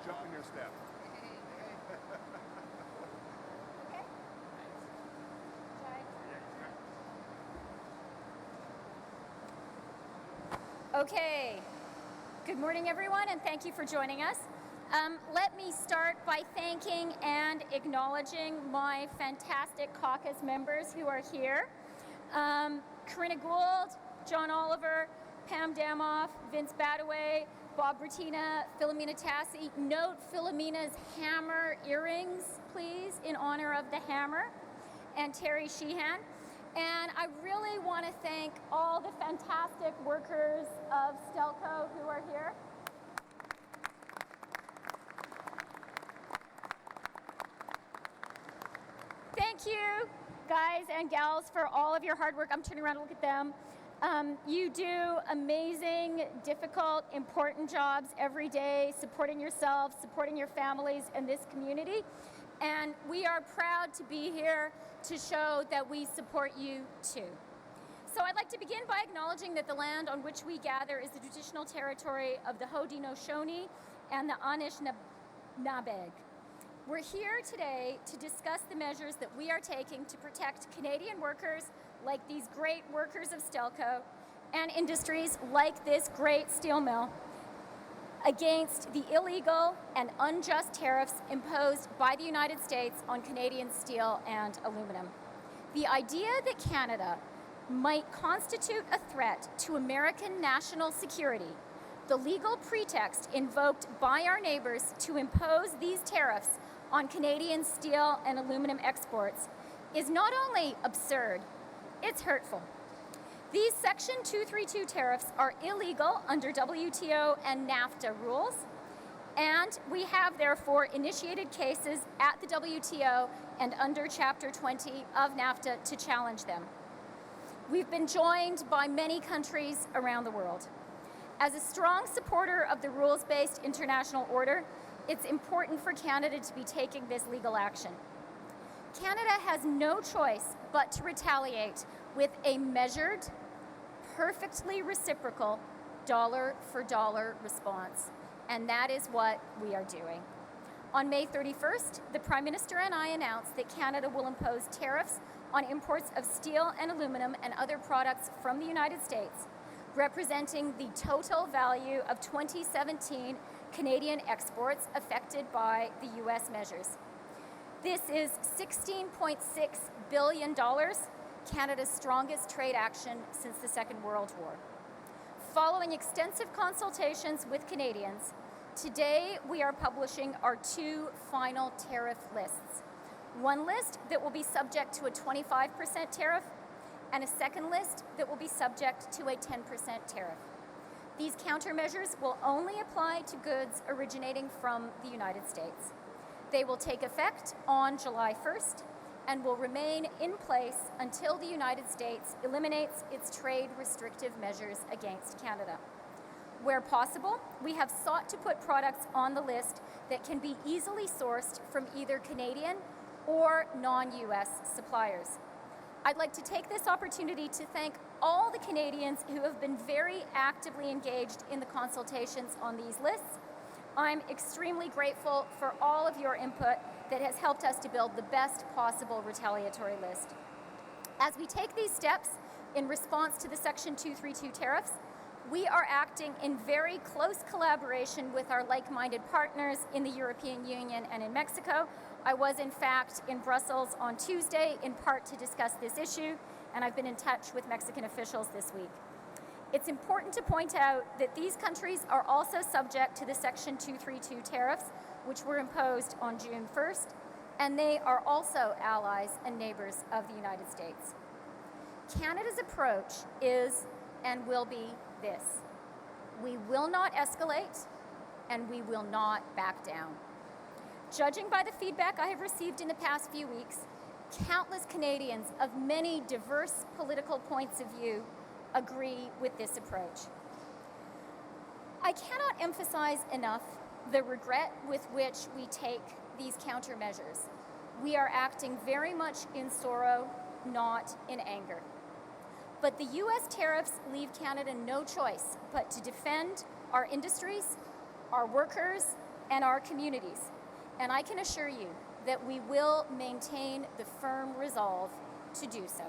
jump in your step. Okay. Good morning, everyone, and thank you for joining us. Let me start by thanking and acknowledging my fantastic caucus members who are here. Corinna Gould, John Oliver, Pam Damoff, Vince Badaway, Bob Bertina, Philomena Tassi. Note Philomena's hammer earrings, please, in honor of the hammer, and Terry Sheehan. And I really want to thank all the fantastic workers of Stelco who are here. Thank you, guys and gals, for all of your hard work. I'm turning around to look at them. You do amazing, difficult, important jobs every day, supporting yourselves, supporting your families and this community. And we are proud to be here to show that we support you too. So I'd like to begin by acknowledging that the land on which we gather is the traditional territory of the Haudenosaunee and the Anishinaabe. We're here today to discuss the measures that we are taking to protect Canadian workers like these great workers of Stelco and industries like this great steel mill against the illegal and unjust tariffs imposed by the United States on Canadian steel and aluminum. The idea that Canada might constitute a threat to American national security, the legal pretext invoked by our neighbors to impose these tariffs on Canadian steel and aluminum exports, is not only absurd, it's hurtful. These Section 232 tariffs are illegal under WTO and NAFTA rules, and we have therefore initiated cases at the WTO and under Chapter 20 of NAFTA to challenge them. We've been joined by many countries around the world. As a strong supporter of the rules-based international order, it's important for Canada to be taking this legal action. Canada has no choice but to retaliate with a measured, perfectly reciprocal, dollar-for-dollar response. And that is what we are doing. On May 31st, the Prime Minister and I announced that Canada will impose tariffs on imports of steel and aluminum and other products from the United States, representing the total value of 2017 Canadian exports affected by the U.S. measures. This is $16.6 billion, Canada's strongest trade action since the Second World War. Following extensive consultations with Canadians, today we are publishing our two final tariff lists. One list that will be subject to a 25% tariff, and a second list that will be subject to a 10% tariff. These countermeasures will only apply to goods originating from the United States. They will take effect on July 1st and will remain in place until the United States eliminates its trade restrictive measures against Canada. Where possible, we have sought to put products on the list that can be easily sourced from either Canadian or non-US suppliers. I'd like to take this opportunity to thank all the Canadians who have been very actively engaged in the consultations on these lists. I'm extremely grateful for all of your input that has helped us to build the best possible retaliatory list. As we take these steps in response to the Section 232 tariffs, we are acting in very close collaboration with our like-minded partners in the European Union and in Mexico. I was, in fact, in Brussels on Tuesday, in part to discuss this issue, and I've been in touch with Mexican officials this week. It's important to point out that these countries are also subject to the Section 232 tariffs, which were imposed on June 1st, and they are also allies and neighbors of the United States. Canada's approach is and will be this: we will not escalate, and we will not back down. Judging by the feedback I have received in the past few weeks, countless Canadians of many diverse political points of view agree with this approach. I cannot emphasize enough the regret with which we take these countermeasures. We are acting very much in sorrow, not in anger. But the U.S. tariffs leave Canada no choice but to defend our industries, our workers, and our communities. And I can assure you that we will maintain the firm resolve to do so.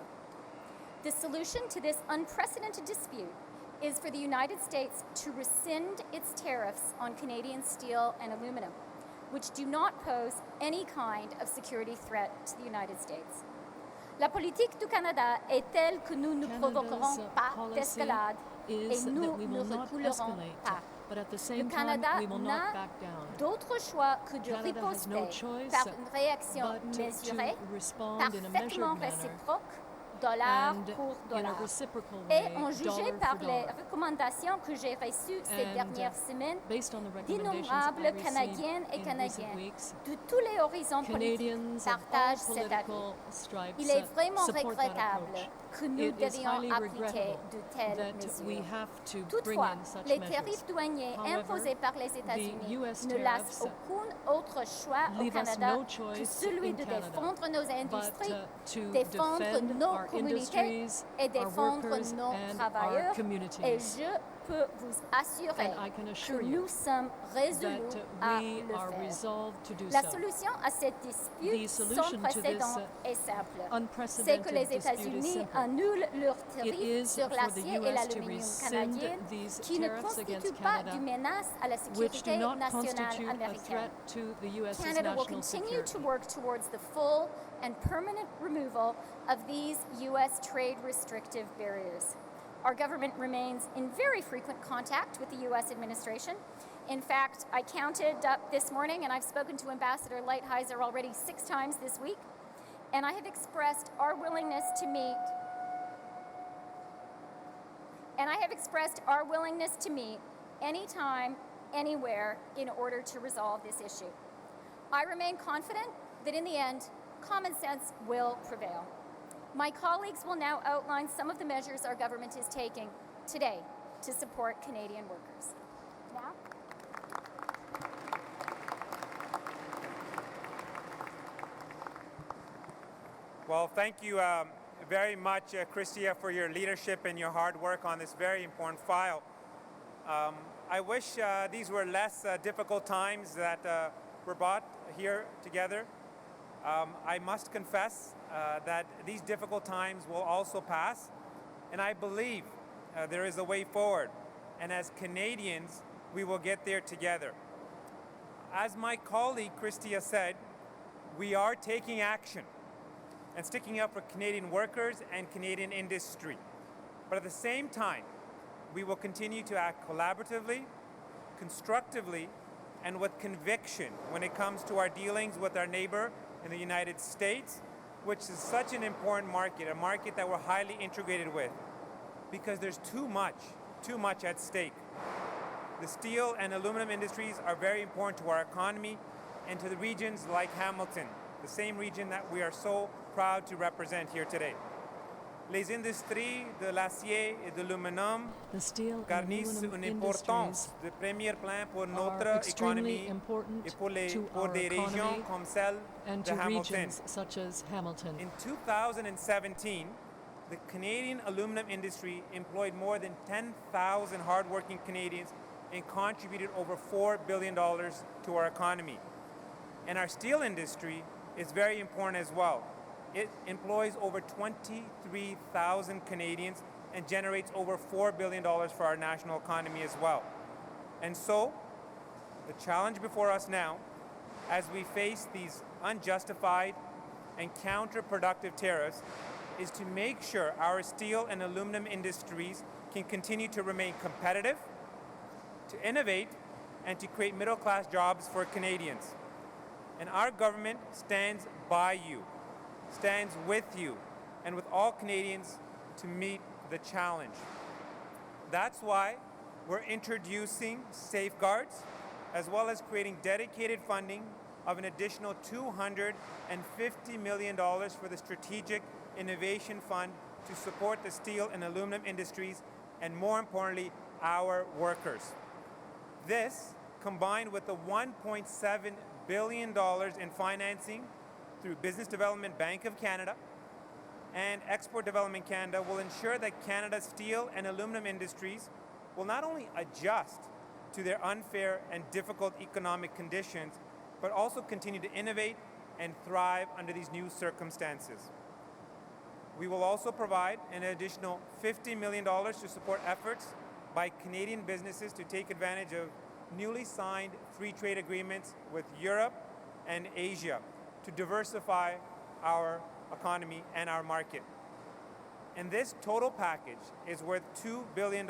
The solution to this unprecedented dispute is for the United States to rescind its tariffs on Canadian steel and aluminum, which do not pose any kind of security threat to the United States. La politique du Canada est telle que nous ne provoquerons pas d'escalade et nous ne reculerons pas. But at the Le same time, Canada we will n'a not back down. d'autre choix que de Canada has riposter no choice par une réaction but mesurée, to respond in a measured parfaitement manner réciproque, dollar and pour in a dollar. reciprocal Et way, en jugé dollar par for les dollar. recommandations que j'ai reçues ces And, dernières semaines, based on the recommendations d'innombrables I received Canadiennes et in Canadiens recent weeks, de tous les horizons politiques Canadians of all partagent cet avis. political stripes Il est vraiment support that regrettable approach. que nous It is devions highly appliquer regrettable de telles that we mesures. have to bring Toutefois, in such les measures. tarifs douaniers However, imposés par les États-Unis US ne laissent tariffs aucun autre choix au leave us Canada no que choice celui in de Canada, défendre nos industries, but to défendre defend nos our communautés industries, et our défendre workers, nos and travailleurs. our communities. Et je peux vous assurer And I can que assure you nous sommes résolus that à we le are faire. resolved to do La so. solution à cette The dispute solution sans to précédent this est simple. C'est unprecedented que les dispute is États-Unis simple. annulent leurs It tarifs is sur for the l'acier et US to l'aluminium rescind canadiens these qui ne tariffs constituent against pas Canada, d'une menace à la which sécurité do not nationale constitute a américaine. threat to the US's Canada will national continue to security. work towards the full and permanent removal of these U.S. trade restrictive barriers. Our government remains in very frequent contact with the U.S. administration. In fact, I counted up this morning, and I've spoken to Ambassador Lighthizer already 6 times this week, and I have expressed our willingness to meet. And I have expressed our willingness to meet anytime, anywhere, in order to resolve this issue. I remain confident that in the end, common sense will prevail. My colleagues will now outline some of the measures our government is taking today to support Canadian workers. Now? Well, thank you very much, Chrystia, for your leadership and your hard work on this very important file. I wish these were less difficult times that were brought here together. I must confess that these difficult times will also pass, and I believe there is a way forward. And as Canadians, we will get there together. As my colleague Chrystia said, we are taking action and sticking up for Canadian workers and Canadian industry. But at the same time, we will continue to act collaboratively, constructively, and with conviction when it comes to our dealings with our neighbor in the United States, which is such an important market, a market that we're highly integrated with, because there's too much at stake. The steel and aluminum industries are very important to our economy and to the regions like Hamilton, the same region that we are so proud to represent here today. Les industries de l'acier et de l'aluminium The steel and garnissent aluminum une importance industries de premier plan pour are notre extremely économie important et pour to our des régions economy comme celle and de to Hamilton. regions such as Hamilton. In 2017, the Canadian aluminum industry employed more than 10,000 hardworking Canadians and contributed over $4 billion to our economy. And our steel industry is very important as well. It employs over 23,000 Canadians and generates over $4 billion for our national economy as well. And so, the challenge before us now, as we face these unjustified and counterproductive tariffs, is to make sure our steel and aluminum industries can continue to remain competitive, to innovate, and to create middle-class jobs for Canadians. And our government stands by you, stands with you, and with all Canadians to meet the challenge. That's why we're introducing safeguards, as well as creating dedicated funding of an additional $250 million for the Strategic Innovation Fund to support the steel and aluminum industries, and more importantly, our workers. This, combined with the $1.7 billion in financing through Business Development Bank of Canada and Export Development Canada, will ensure that Canada's steel and aluminum industries will not only adjust to their unfair and difficult economic conditions, but also continue to innovate and thrive under these new circumstances. We will also provide an additional $50 million to support efforts by Canadian businesses to take advantage of newly signed free trade agreements with Europe and Asia to diversify our economy and our market. And this total package is worth $2 billion,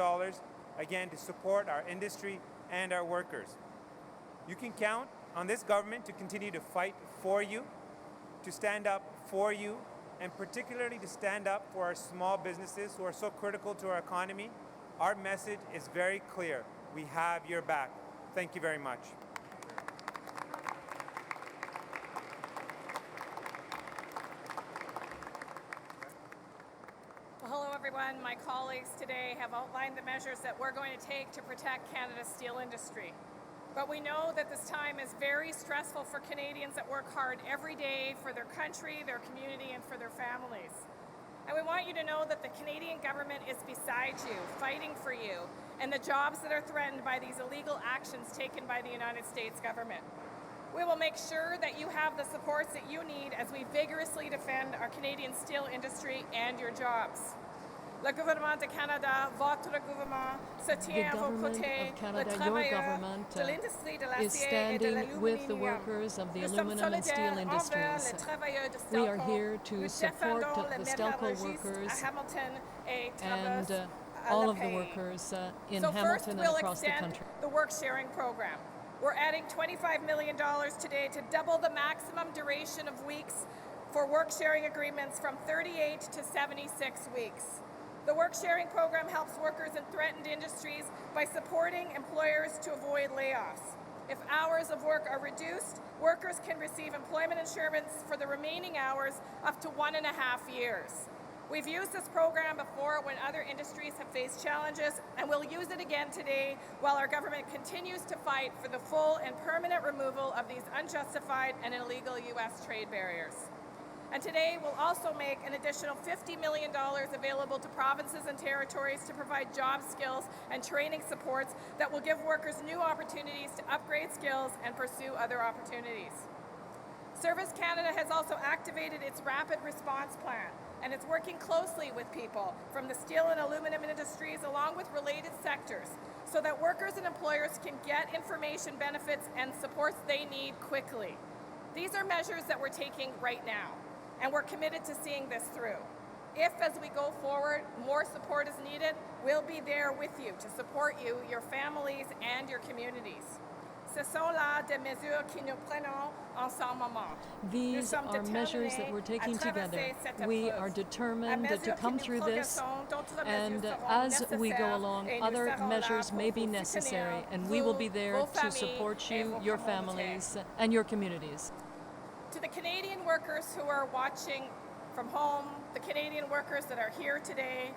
again, to support our industry and our workers. You can count on this government to continue to fight for you, to stand up for you, and particularly to stand up for our small businesses who are so critical to our economy. Our message is very clear. We have your back. Thank you very much. Well, hello everyone. My colleagues today have outlined the measures that we're going to take to protect Canada's steel industry. But we know that this time is very stressful for Canadians that work hard every day for their country, their community, and for their families. And we want you to know that the Canadian government is beside you, fighting for you, and the jobs that are threatened by these illegal actions taken by the United States government. We will make sure that you have the supports that you need as we vigorously defend our Canadian steel industry and your jobs. Le gouvernement de Canada, votre gouvernement, se tient à vos côtés, le travailleur de l'industrie de is l'acier et de standing with the l'aluminium. workers of the Nous sommes aluminum and steel solidaires envers industries. les travailleurs de We are Stelco. here to Nous support défendons the les Stelco métallurgistes workers à Hamilton et and Traverse à all La of the Paix. workers in So first, Hamilton and we'll across the extend country. the work sharing program. We're adding $25 million today to double the maximum duration of weeks for work sharing agreements from 38 to 76 weeks. The work sharing program helps workers in threatened industries by supporting employers to avoid layoffs. If hours of work are reduced, workers can receive employment insurance for the remaining hours up to 1.5 years. We've used this program before when other industries have faced challenges, and we'll use it again today while our government continues to fight for the full and permanent removal of these unjustified and illegal U.S. trade barriers. And today we'll also make an additional $50 million available to provinces and territories to provide job skills and training supports that will give workers new opportunities to upgrade skills and pursue other opportunities. Service Canada has also activated its rapid response plan, and it's working closely with people from the steel and aluminum industries along with related sectors so that workers and employers can get information, benefits, and supports they need quickly. These are measures that we're taking right now, and we're committed to seeing this through. If, as we go forward, more support is needed, we'll be there with you to support you, your families, and your communities. Ce sont là des mesures que nous prenons en ce moment. These are measures that we're taking together. We are determined to come through this, and as we go along, other measures may be necessary, and we will be there to support you, your families, and your communities. To the Canadian workers who are watching from home, the Canadian workers that are here today,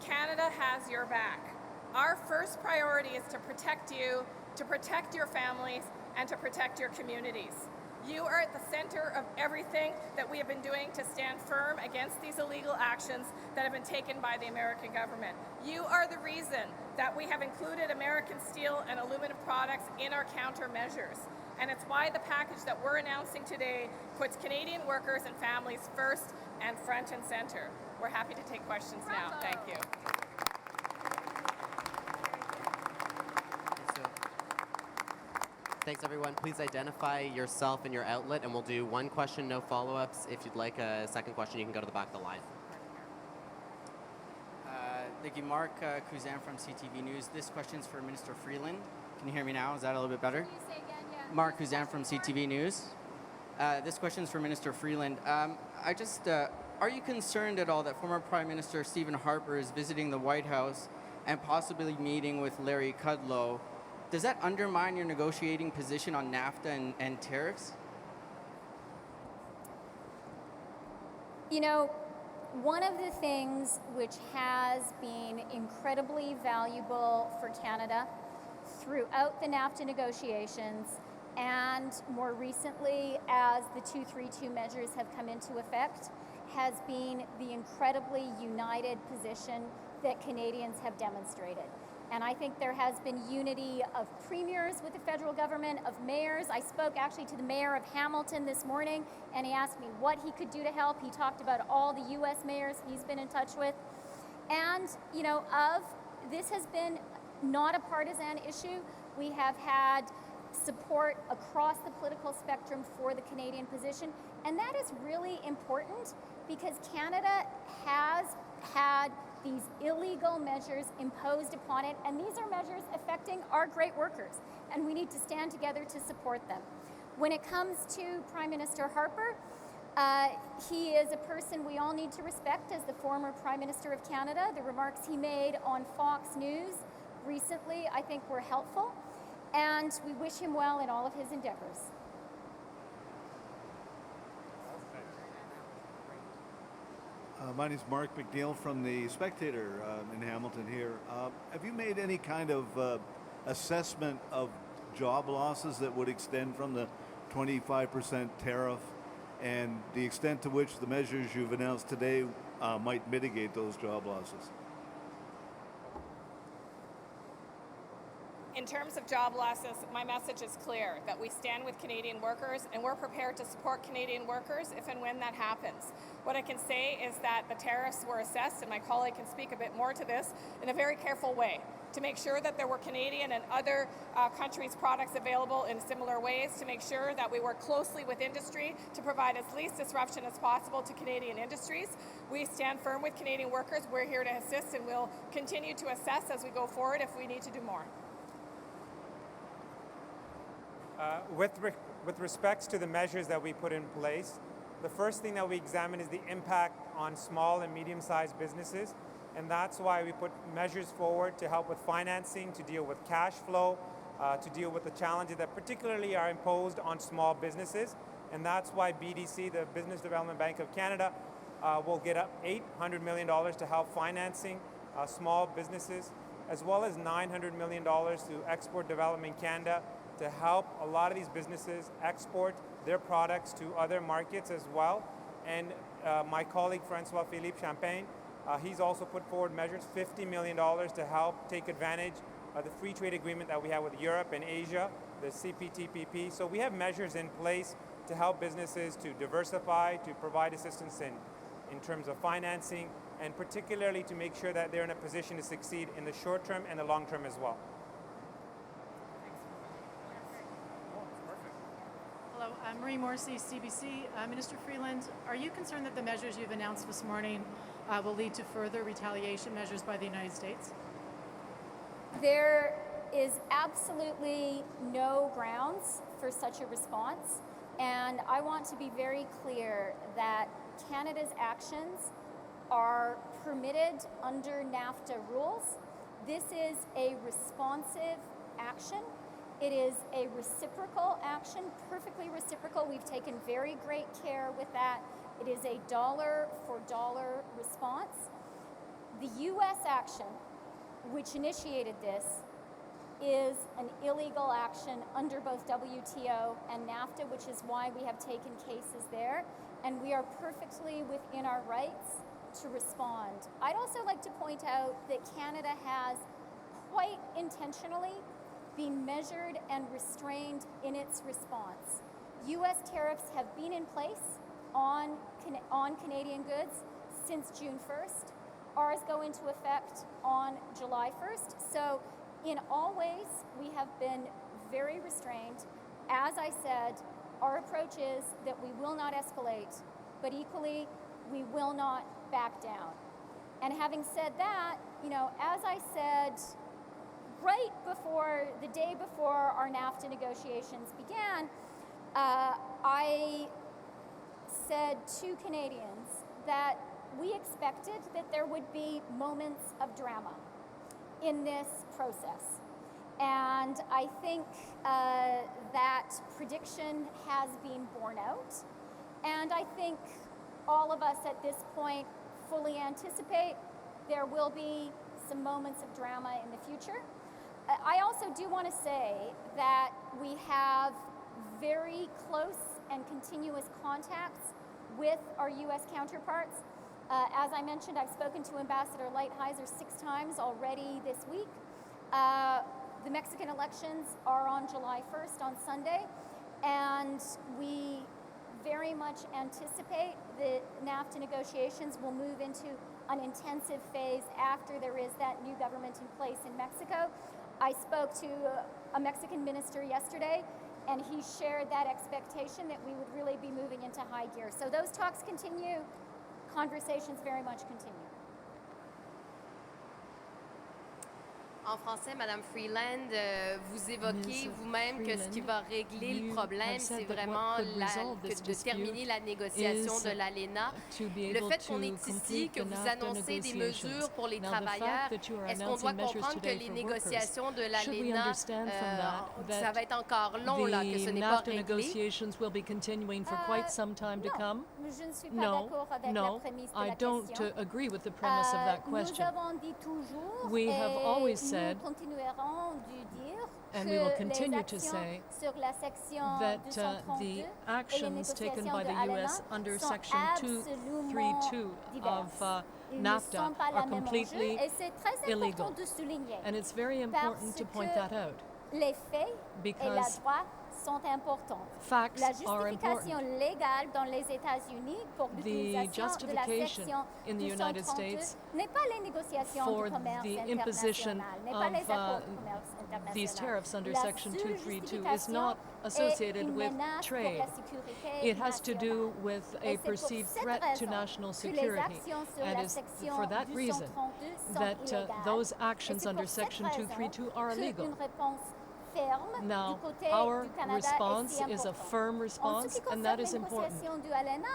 Canada has your back. Our first priority is to protect you, to protect your families, and to protect your communities. You are at the center of everything that we have been doing to stand firm against these illegal actions that have been taken by the American government. You are the reason that we have included American steel and aluminum products in our countermeasures. And it's why the package that we're announcing today puts Canadian workers and families first and front and center. We're happy to take questions now. Thank you. Thanks, everyone. Please identify yourself and your outlet, and we'll do one question, no follow-ups. If you'd like a second question, you can go to the back of the line. Thank you, Mark Cousin from CTV News. This question's for Minister Freeland. Can you hear me now? Is that a little bit better? Can you say again? Yeah. Mark Cousin from CTV News. This question's for Minister Freeland. Are you concerned at all that former Prime Minister Stephen Harper is visiting the White House and possibly meeting with Larry Kudlow? Does that undermine your negotiating position on NAFTA and tariffs? You know, one of the things which has been incredibly valuable for Canada throughout the NAFTA negotiations and more recently as the 232 measures have come into effect has been the incredibly united position that Canadians have demonstrated. And I think there has been unity of premiers with the federal government, of mayors. I spoke actually to the mayor of Hamilton this morning, and he asked me what he could do to help. He talked about all the U.S. mayors he's been in touch with. And, this has been not a partisan issue. We have had support across the political spectrum for the Canadian position, and that is really important because Canada has had these illegal measures imposed upon it, and these are measures affecting our great workers, and we need to stand together to support them. When it comes to Prime Minister Harper, he is a person we all need to respect as the former Prime Minister of Canada. The remarks he made on Fox News recently, I think, were helpful, and we wish him well in all of his endeavors. My name is Mark McNeil from The Spectator in Hamilton here. Have you made any kind of assessment of job losses that would extend from the 25% tariff and the extent to which the measures you've announced today might mitigate those job losses? In terms of job losses, my message is clear, that we stand with Canadian workers and we're prepared to support Canadian workers if and when that happens. What I can say is that the tariffs were assessed, and my colleague can speak a bit more to this, in a very careful way to make sure that there were Canadian and other countries' products available in similar ways, to make sure that we work closely with industry to provide as least disruption as possible to Canadian industries. We stand firm with Canadian workers. We're here to assist, and we'll continue to assess as we go forward if we need to do more. With respects to the measures that we put in place, the first thing that we examine is the impact on small and medium-sized businesses, and that's why we put measures forward to help with financing, to deal with cash flow, to deal with the challenges that particularly are imposed on small businesses, and that's why BDC, the Business Development Bank of Canada, will get up $800 million to help financing small businesses, as well as $900 million to Export Development Canada, to help a lot of these businesses export their products to other markets as well. And my colleague François-Philippe Champagne, he's also put forward measures, $50 million to help take advantage of the free trade agreement that we have with Europe and Asia, the CPTPP. So we have measures in place to help businesses to diversify, to provide assistance in terms of financing, and particularly to make sure that they're in a position to succeed in the short term and the long term as well. Hello, I'm Marie Morrissey, CBC. Minister Freeland, are you concerned that the measures you've announced this morning will lead to further retaliation measures by the United States? There is absolutely no grounds for such a response, and I want to be very clear that Canada's actions are permitted under NAFTA rules. This is a responsive action. It is a reciprocal action, perfectly reciprocal. We've taken very great care with that. It is a dollar-for-dollar response. The U.S. action, which initiated this, is an illegal action under both WTO and NAFTA, which is why we have taken cases there, and we are perfectly within our rights to respond. I'd also like to point out that Canada has quite intentionally been measured and restrained in its response. U.S. tariffs have been in place on Canadian goods since June 1st. Ours go into effect on July 1st. So in all ways, we have been very restrained. As I said, our approach is that we will not escalate, but equally, we will not back down. And having said that, as I said, right before, the day before our NAFTA negotiations began, I said to Canadians that we expected that there would be moments of drama in this process. And I think that prediction has been borne out. And I think all of us at this point fully anticipate there will be some moments of drama in the future. I also do want to say that we have very close and continuous contacts with our U.S. counterparts. As I mentioned, I've spoken to Ambassador Lighthizer 6 times already this week. The Mexican elections are on July 1st, on Sunday, and we very much anticipate the NAFTA negotiations will move into an intensive phase after there is that new government in place in Mexico. I spoke to a Mexican minister yesterday, and he shared that expectation that we would really be moving into high gear. So those talks continue, conversations very much continue. En français, Madame Freeland, vous évoquez vous-même que ce qui va régler le problème, c'est vraiment de terminer la négociation de l'ALENA. Le fait qu'on est ici, que vous annoncez des mesures pour les travailleurs, est-ce qu'on doit comprendre que les négociations de l'ALENA, ça va être encore long, là, que ce n'est pas réglé? Je ne suis pas d'accord avec la prémisse de la question. agree with the premise of that question. Nous avons dit toujours, We have always said, nous continuerons de dire and que we will continue les to actions say sur la section that 232 the et les actions taken by the négociations de U.S. ALENA under sont Section absolument 232 diverses. of Ils ne NAFTA sont pas la are même completely enjeu, et c'est très illegal. important de souligner. And it's very important Parce to point que that out. Les faits et la Because droit sont importants. facts La are justification important. légale dans les États-Unis pour l'utilisation de la justification section in the United 232 States n'est pas les négociations for du commerce the imposition international, n'est pas les of accords de commerce international. these tariffs under La Section seule 232 is justification not associated est une with menace pour trade. la sécurité It has to do nationale. with Et a c'est pour perceived cette threat to raison national que les security. actions sur And la it's section for that reason 232 sont that illégales. those Et actions c'est under pour cette Section raison 232 are illegal. qu'une réponse ferme Now, du côté our du Canada response est si is a important. firm En ce response, qui and that concerne is les important. négociations du ALENA,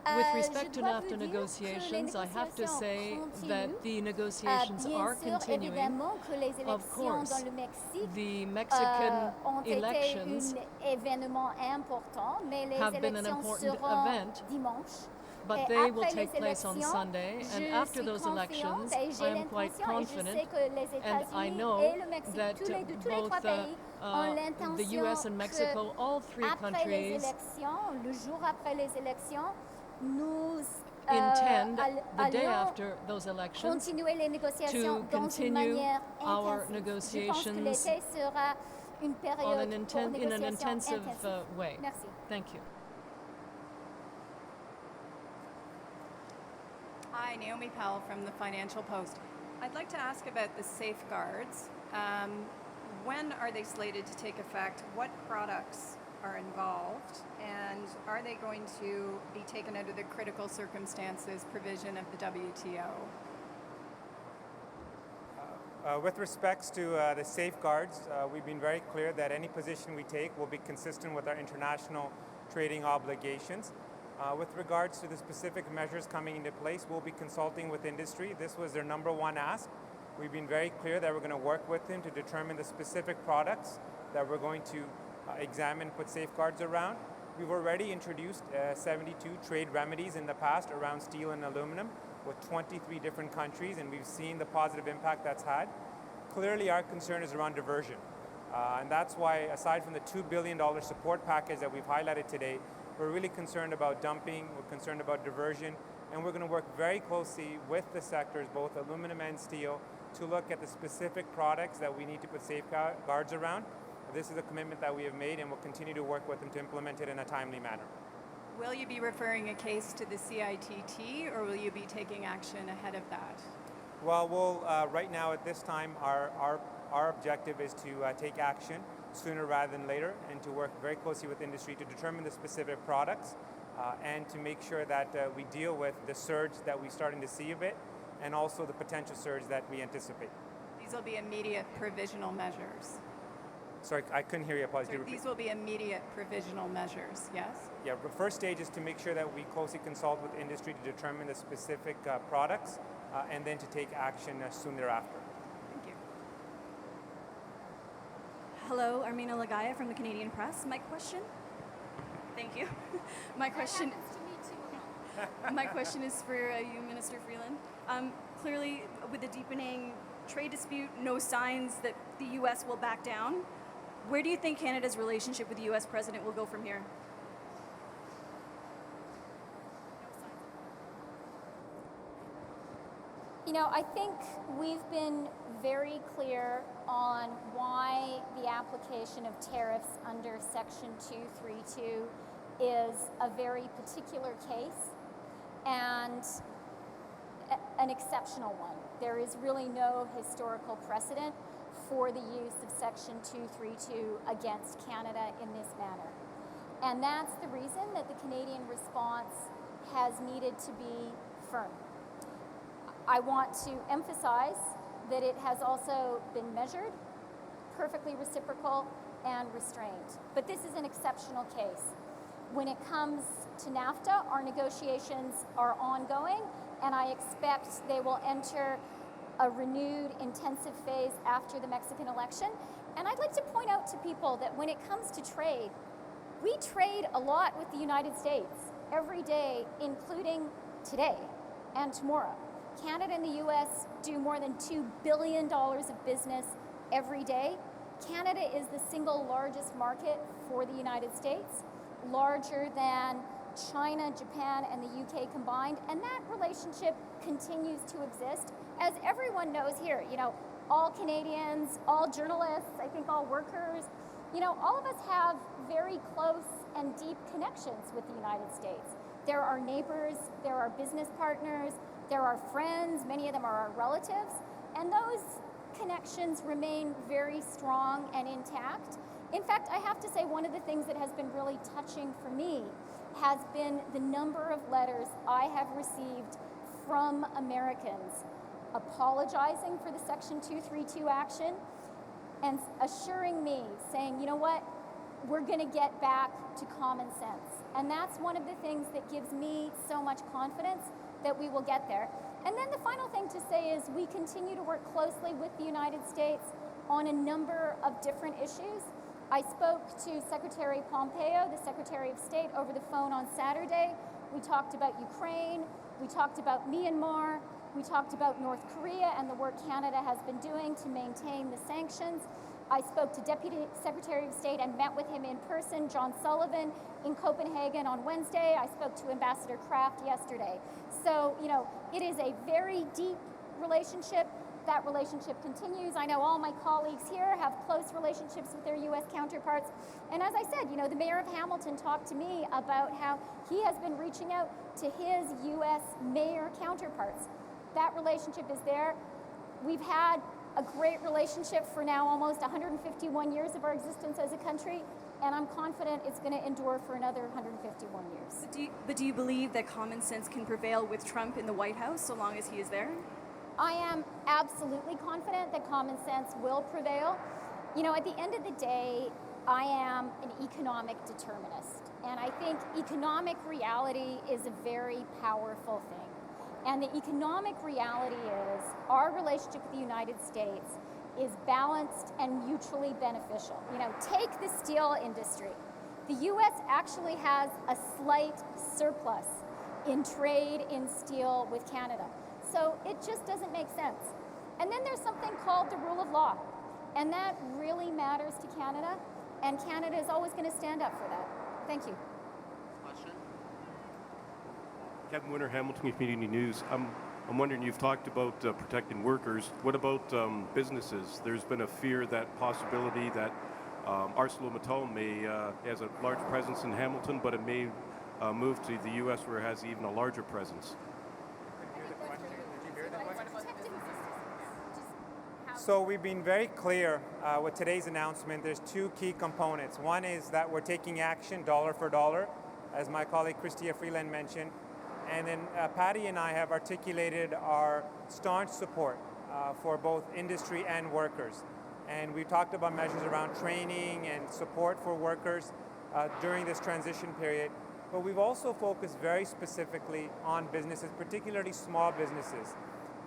With je respect to dois NAFTA vous dire que les negotiations, I have to négociations say continuent. that the negotiations Bien are sûr, continuing. évidemment que les Of élections course, dans le Mexique the Mexican ont été elections un événement important, mais les have been an élections important seront event, dimanche. but Et they will après take les place on élections, Sunday, and je after suis those confiante elections, et j'ai I am quite l'intention, et je confident, sais que les and I États-Unis know et le Mexique, that tous les trois both pays ont the l'intention U.S. and Mexico, all three après les countries, élections, le jour après les élections, nous intend the day allons after those elections continuer les négociations to dans une continue manière our intensive. Je pense que negotiations l'été sera une in période pour an négociations intensive intensives. way. Merci. Thank you. Hi, Naomi Powell from the Financial Post. I'd like to ask about the safeguards. When are they slated to take effect? What products are involved? And are they going to be taken under the critical circumstances provision of the WTO? With respects to the safeguards, we've been very clear that any position we take will be consistent with our international trading obligations. With regards to the specific measures coming into place, we'll be consulting with industry. This was their number one ask. We've been very clear that we're going to work with them to determine the specific products that we're going to examine and put safeguards around. We've already introduced 72 trade remedies in the past around steel and aluminum with 23 different countries, and we've seen the positive impact that's had. Clearly, our concern is around diversion. And that's why, aside from the $2 billion support package that we've highlighted today, we're really concerned about dumping, we're concerned about diversion, and we're going to work very closely with the sectors, both aluminum and steel, to look at the specific products that we need to put safeguards around. This is a commitment that we have made, and we'll continue to work with them to implement it in a timely manner. Will you be referring a case to the CITT, or will you be taking action ahead of that? Well, right now at this time, our objective is to take action sooner rather than later, and to work very closely with industry to determine the specific products and to make sure that we deal with the surge that we're starting to see a bit, and also the potential surge that we anticipate. These will be immediate provisional measures. Sorry, I couldn't hear you. Apologies. So these will be immediate provisional measures, yes? Yeah, the first stage is to make sure that we closely consult with industry to determine the specific products and then to take action soon thereafter. Thank you. Hello, Armina Lagaya from the Canadian Press. My question, thank you. My question is for you, Minister Freeland. Clearly, with the deepening trade dispute, no signs that the U.S. will back down. Where do you think Canada's relationship with the U.S. president will go from here? You know, I think we've been very clear on why the application of tariffs under Section 232 is a very particular case and an exceptional one. There is really no historical precedent for the use of Section 232 against Canada in this manner. And that's the reason that the Canadian response has needed to be firm. I want to emphasize that it has also been measured, perfectly reciprocal, and restrained. But this is an exceptional case. When it comes to NAFTA, our negotiations are ongoing, and I expect they will enter a renewed, intensive phase after the Mexican election. And I'd like to point out to people that when it comes to trade, we trade a lot with the United States every day, including today and tomorrow. Canada and the US do more than $2 billion of business every day. Canada is the single largest market for the United States, larger than China, Japan, and the UK combined, and that relationship continues to exist. As everyone knows here, you know, all Canadians, all journalists, I think all workers, you know, all of us have very close and deep connections with the United States. There are neighbors, there are business partners, there are friends, many of them are our relatives, and those connections remain very strong and intact. In fact, I have to say one of the things that has been really touching for me has been the number of letters I have received from Americans apologizing for the Section 232 action and assuring me, saying, you know what, we're going to get back to common sense. And that's one of the things that gives me so much confidence that we will get there. And then the final thing to say is we continue to work closely with the United States on a number of different issues. I spoke to Secretary Pompeo, the Secretary of State, over the phone on Saturday. We talked about Ukraine, we talked about Myanmar, we talked about North Korea and the work Canada has been doing to maintain the sanctions. I spoke to Deputy Secretary of State and met with him in person, John Sullivan, in Copenhagen on Wednesday. I spoke to Ambassador Kraft yesterday. So, you know, it is a very deep relationship. That relationship continues. I know all my colleagues here have close relationships with their U.S. counterparts. And as I said, you know, the mayor of Hamilton talked to me about how he has been reaching out to his U.S. mayor counterparts. That relationship is there. We've had a great relationship for now almost 151 years of our existence as a country, and I'm confident it's going to endure for another 151 years. But do you believe that common sense can prevail with Trump in the White House so long as he is there? I am absolutely confident that common sense will prevail. You know, at the end of the day, I am an economic determinist, and I think economic reality is a very powerful thing. And the economic reality is our relationship with the United States is balanced and mutually beneficial. You know, take the steel industry. The U.S. actually has a slight surplus in trade in steel with Canada. So it just doesn't make sense. And then there's something called the rule of law. And that really matters to Canada. And Canada is always going to stand up for that. Thank you. Question? Kevin Winter, Hamilton Community News. I'm wondering, you've talked about protecting workers. What about businesses? There's been a fear that possibility that ArcelorMittal may has a large presence in Hamilton, but it may move to the U.S. where it has even a larger presence. So we've been very clear with today's announcement. There's two key components. One is that we're taking action dollar for dollar, as my colleague Chrystia Freeland mentioned. And then Patty and I have articulated our staunch support for both industry and workers. And we talked about measures around training and support for workers during this transition period. But we've also focused very specifically on businesses, particularly small businesses,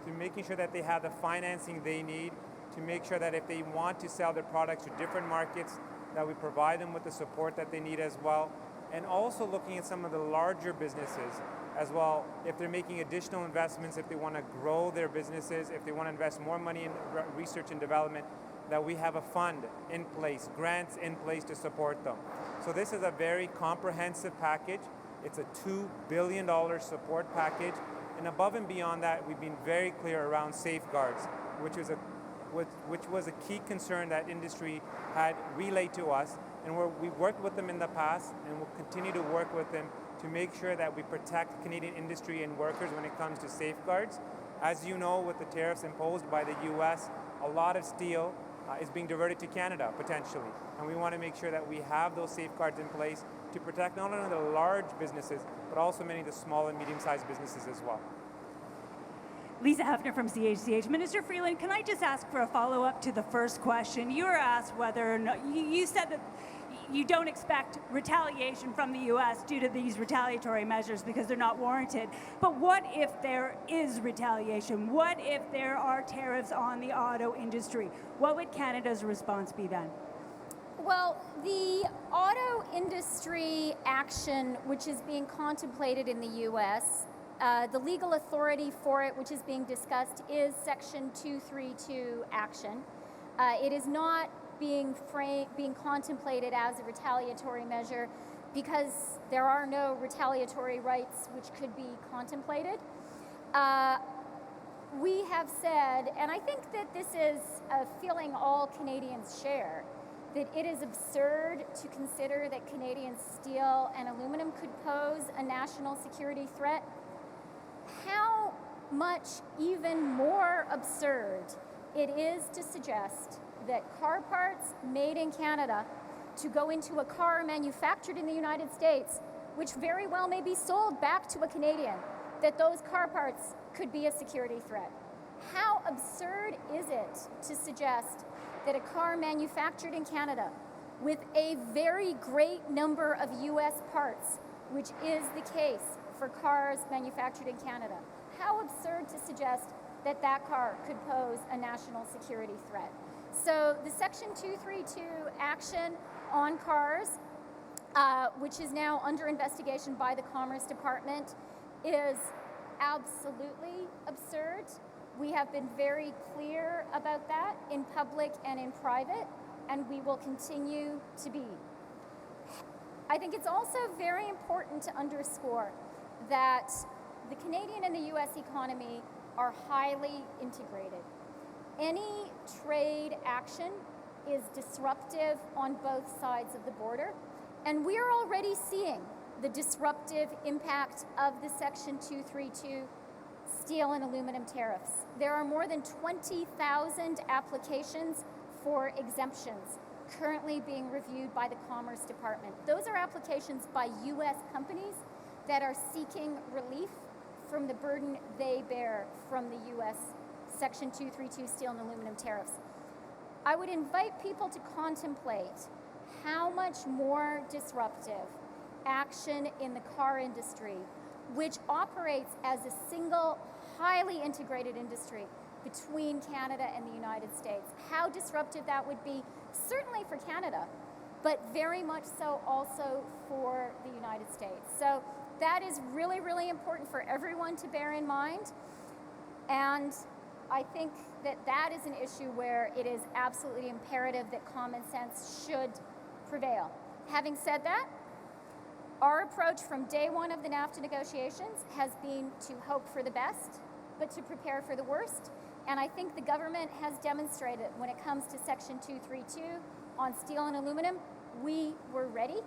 to making sure that they have the financing they need, to make sure that if they want to sell their products to different markets, that we provide them with the support that they need as well. And also looking at some of the larger businesses as well, if they're making additional investments, if they want to grow their businesses, if they want to invest more money in research and development, that we have a fund in place, grants in place to support them. So this is a very comprehensive package. It's a $2 billion support package And above and beyond that, we've been very clear around safeguards, which was a key concern that industry had relayed to us. And we've worked with them in the past and will continue to work with them to make sure that we protect Canadian industry and workers when it comes to safeguards. As you know, with the tariffs imposed by the US, a lot of steel is being diverted to Canada, potentially. And we want to make sure that we have those safeguards in place to protect not only the large businesses, but also many of the small and medium-sized businesses as well. Lisa Hefner from CHCH. Minister Freeland, can I just ask for a follow-up to the first question? You were asked whether or not, you said that you don't expect retaliation from the U.S. due to these retaliatory measures because they're not warranted. But what if there is retaliation? What if there are tariffs on the auto industry? What would Canada's response be then? Well, the auto industry action, which is being contemplated in the U.S., the legal authority for it, which is being discussed, is Section 232 action. It is not being contemplated as a retaliatory measure because there are no retaliatory rights which could be contemplated. We have said, and I think that this is a feeling all Canadians share, that it is absurd to consider that Canadian steel and aluminum could pose a national security threat. How much even more absurd it is to suggest that car parts made in Canada to go into a car manufactured in the United States, which very well may be sold back to a Canadian, that those car parts could be a security threat. How absurd is it to suggest that a car manufactured in Canada with a very great number of US parts, which is the case for cars manufactured in Canada, how absurd to suggest that that car could pose a national security threat. So the Section 232 action on cars, which is now under investigation by the Commerce Department, is absolutely absurd. We have been very clear about that in public and in private, and we will continue to be. I think it's also very important to underscore that the Canadian and the US economy are highly integrated. Any trade action is disruptive on both sides of the border, and we are already seeing the disruptive impact of the Section 232 steel and aluminum tariffs. There are more than 20,000 applications for exemptions currently being reviewed by the Commerce Department. Those are applications by US companies that are seeking relief from the burden they bear from the US Section 232 steel and aluminum tariffs. I would invite people to contemplate how much more disruptive action in the car industry, which operates as a single, highly integrated industry between Canada and the United States, how disruptive that would be, certainly for Canada, but very much so also for the United States. So that is really, really important for everyone to bear in mind. And I think that that is an issue where it is absolutely imperative that common sense should prevail. Having said that, our approach from day one of the NAFTA negotiations has been to hope for the best, but to prepare for the worst. And I think the government has demonstrated when it comes to Section 232 on steel and aluminum, we were ready.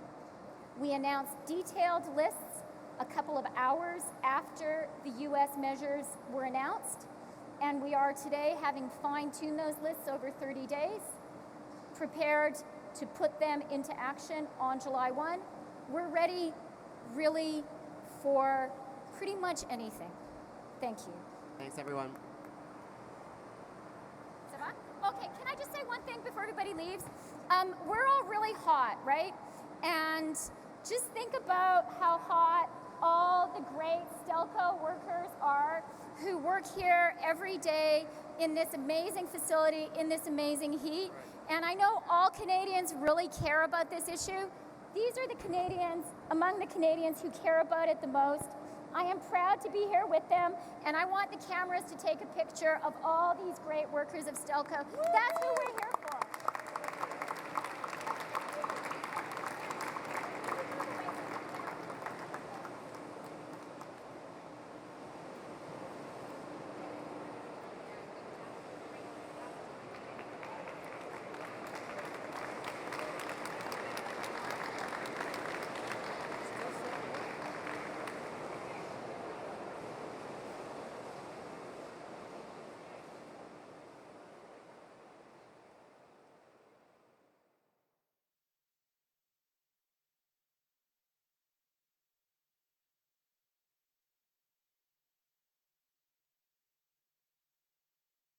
We announced detailed lists a couple of hours after the US measures were announced. And we are today, having fine-tuned those lists over 30 days, prepared to put them into action on July 1. We're ready, really, for pretty much anything. Thank you. Thanks, everyone. Okay, can I just say one thing before everybody leaves? We're all really hot, right? And just think about how hot all the great Stelco workers are who work here every day in this amazing facility, in this amazing heat. And I know all Canadians really care about this issue. These are the Canadians, among the Canadians who care about it the most. I am proud to be here with them, and I want the cameras to take a picture of all these great workers of Stelco. That's who we're here for.